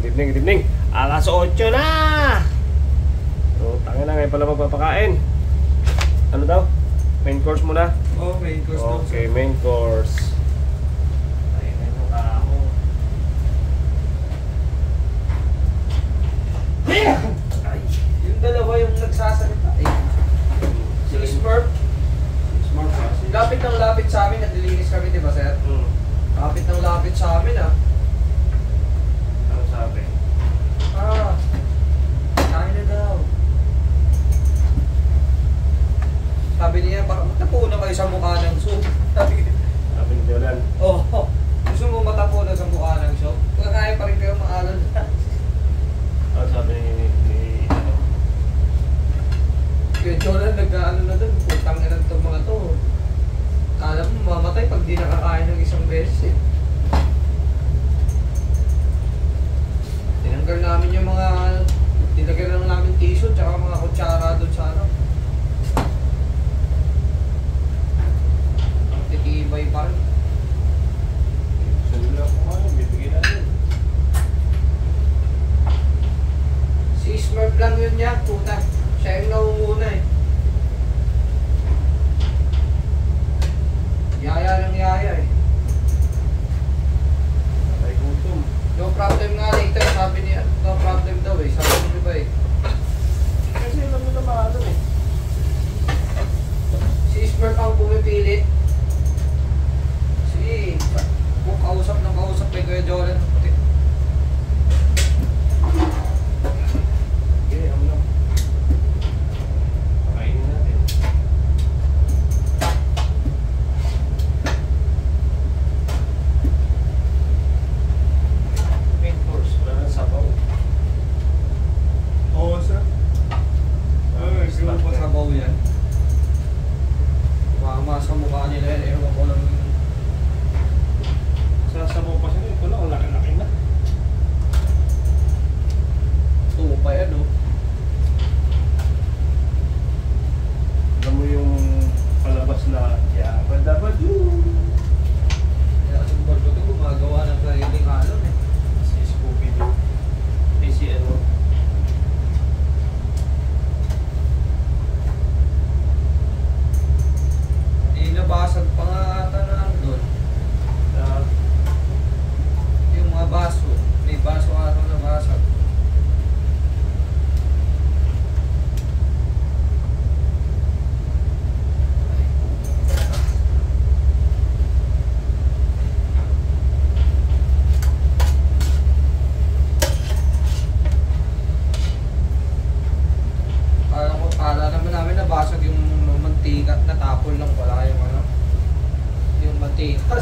good evening. Alas 8 na! So, tangin na ngayon pala magpapakain. Ano daw? Main course muna? Oo, main course daw. Okay, main course. Ayun na yung mukha mo. Ay, yung dalawa yung nagsasalita. Si Smurf. Lapit ng lapit sa amin, naglilinis kami, di ba, sir? Lapit ng lapit sa amin, ah. Ano sabi? Kain na daw. Sabi niya, baka matapunan kayo sa mukha ng soup. Sabi ni Jolan. Oo. Gusto mo matapunan sa mukha ng soup? Kaya pa rin kayo maalan. Ano sabi ni ano? Kaya Jolan, nag-ano na doon. Putang na ng mga to. Alam mo, mamatay pag di nakakain ng isang beses eh. Tinanggal namin yung mga, dinagyan lang namin tissue tsaka mga kutsara doon sa ano. Ang titibay pa rin. Sunod lang kung ano, bibigyan natin. Si Smurf lang yun niya, puta. Siya yung naunguna eh. Yaya lang yaya eh. Patay gutom. No problem nga later, sabi niya. No problem daw eh, sabi niya ba eh. Kasi alam mo na maano eh. Si Smurf ang pumipilit. Sige, kung kausap ng kausap kay Kuya Jolan. Okay, ano lang. Pakainin natin. Main course, wala nang sabaw. Oo, sir. Yung po sa baw yan. Mama sa mukha nila yan, ewan ko lang. Sasabaw pa sila, ito lang, ang laki-laki na. Tumo pa yan, oh. Alam mo yung palabas na yabad-dabad yun. Kaya kasi yung barko ito gumagawa ng sariling alon eh. Si Scooby-Doo. Si ano. Inabasag pa nga ata na doon. Yung mga baso. May baso ata na basag. Kala naman namin nabasag yung mantika at natapon lang pala yung ano. Yung mantika.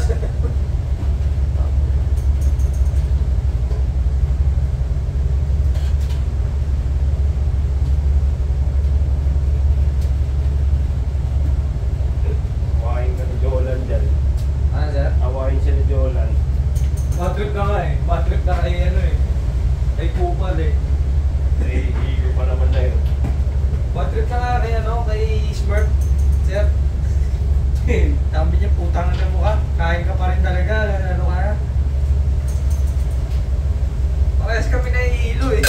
Awahin ka ni Jolan dyan. Ano sir? Awahin siya ni Jolan. Matrip na nga eh. Matrip na kay ano eh. Kay Kupal eh. Eh, higo pa naman na yun. Matrip na nga kay ano, kay Smurf. Sir. Sabi niya putang na mukha. Kain ka pa rin talaga. Ano ka na? Parehas kami nahihilo eh.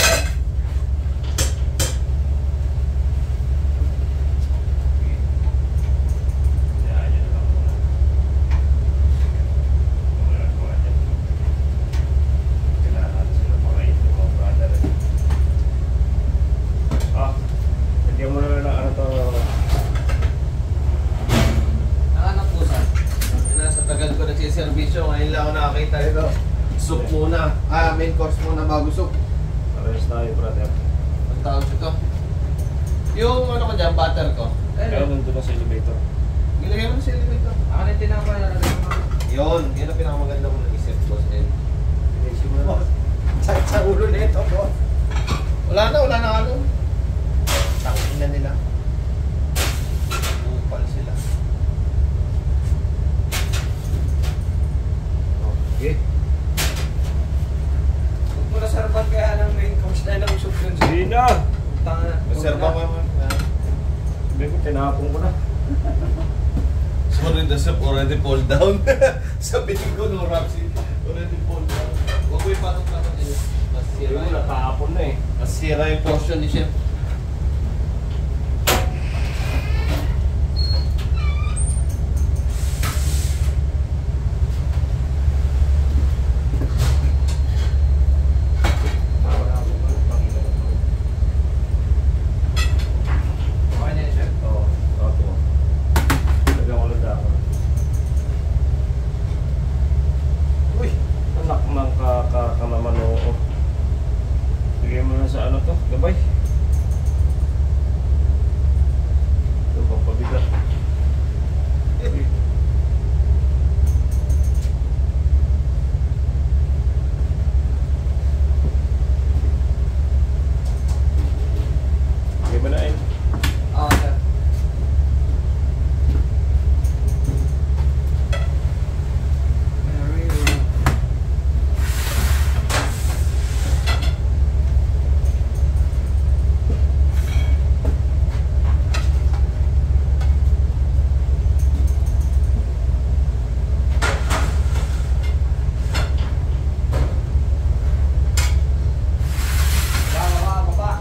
Servisyo, ngayon lang ako nakakita ito. Soup muna. Main course muna bago soup. Parehas tayo, brother. Ang tawag ito. Yung ano ko dyan, butter ko. Kaya nandun na sa elevator. Gilagay mo na sa elevator. Ako na yung tinapay na lang. Yun ang pinakamaganda mo nag-isip, boss. Sa ulo na ito, boss. Wala na ano. Tangin na nila. Upal sila. Okay. Huwag mo na sarban kaya ng main course na lang soup yun. Hindi na! Tanga na. Reserva ko naman. Sabi ko, tinapong ko na. Sorry, the soup already fall down. Sabihin ko nung Rapsi, already fall down. Huwag ko ipatok-patok yun. Mas Sira mo, natapon na eh. Nasira yung portion ni Chef. Okay na yun, Chef. Oo, okay. Lagyan ko lang dako. Uy! Anak ng kamamanoo. Bigay mo na sa ano to, gabay. Ito, pampabigat. Bigay mo na eh. Oo, Chef. Baba.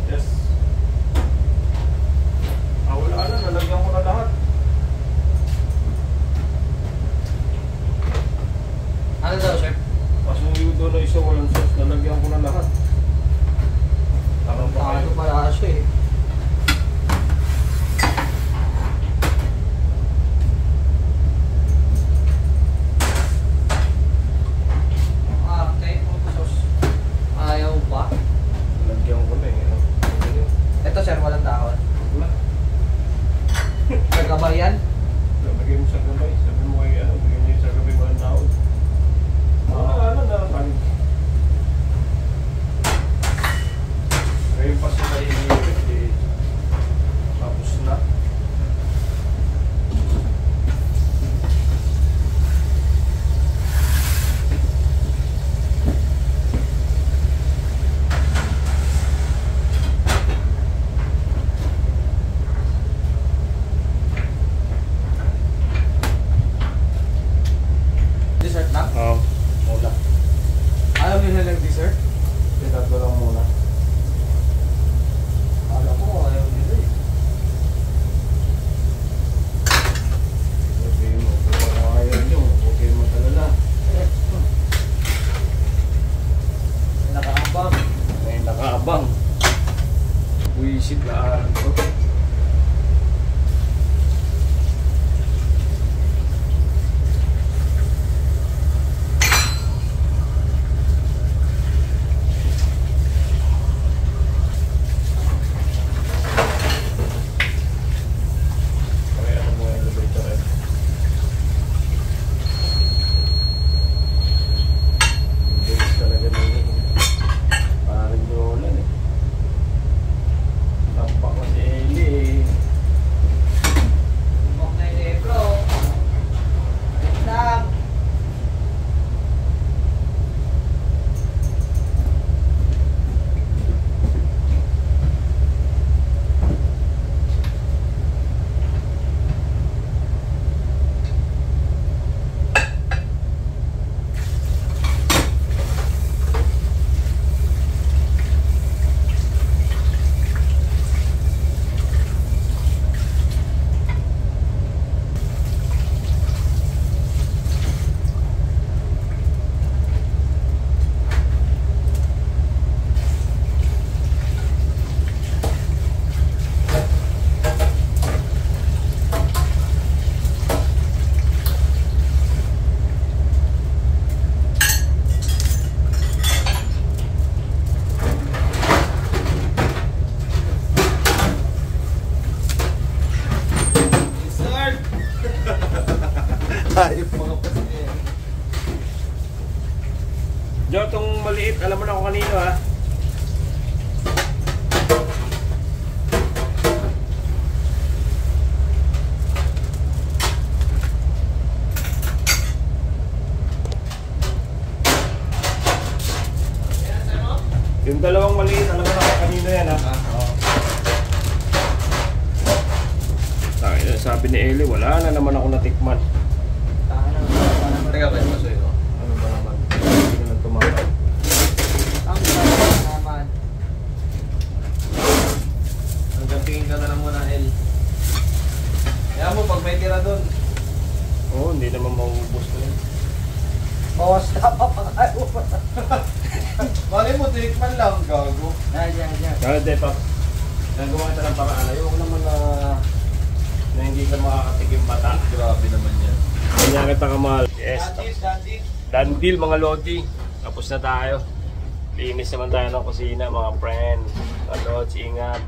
Yes. Wala na, nalagyan ko na lahat. Ano daw, Chef? Pasuyo doon na isa walang sauce, nalagyan ko na lahat. Tarang pa kayo. Ano pala siya eh. Okay, sos. Ayaw ba? Nalagyan ko na eh. Ano? Ito, sir, walang dahon. Wala. Nagkabay yan? Lagay mo sa gabay. Sabi mo kayo ano, bigyan niyo sa gabay walang tao. Ano na, panig. Ngayon pa sila iniipit eh. Tapos na. Dessert lang? Oo. Muna. Ayaw nyo na lang dessert? Tatlo lang muna. Alam ko, ayaw nyo eh. Sabi mo, kung ayaw nyo, huwag kayo mag-alala. Nakaambang. May nakaabang. Buisit na araw ko. Kaya ano mo yung elevator eh. Bilis talaga nung parang dolan eh. Tampak kasi Yung dalawang maliit, alam mo na kanino yan ha? Oo. Sabi ni Eli, wala na naman ako natikman. Teka ba yung masoy ko? Ano ba naman? Hindi na lang tumakas. Ang sarap naman. Hanggang tingin ka na lang muna, El. Kaya mo, pag may tira doon. Oo, hindi naman maubos ko yun. Bawas na pa kayo. Mali mo, tinikman lang, gago. Yan. Kaya Depa, nagawa kita ng paraan. Ayoko naman na hindi ka makakatigim mata. Grabe naman yan. Kanya kita kamahal. Yes. Dandis. Done deal mga Lodi. Tapos na tayo. Linis naman tayo ng kusina mga friend. Mga Lods, ingat.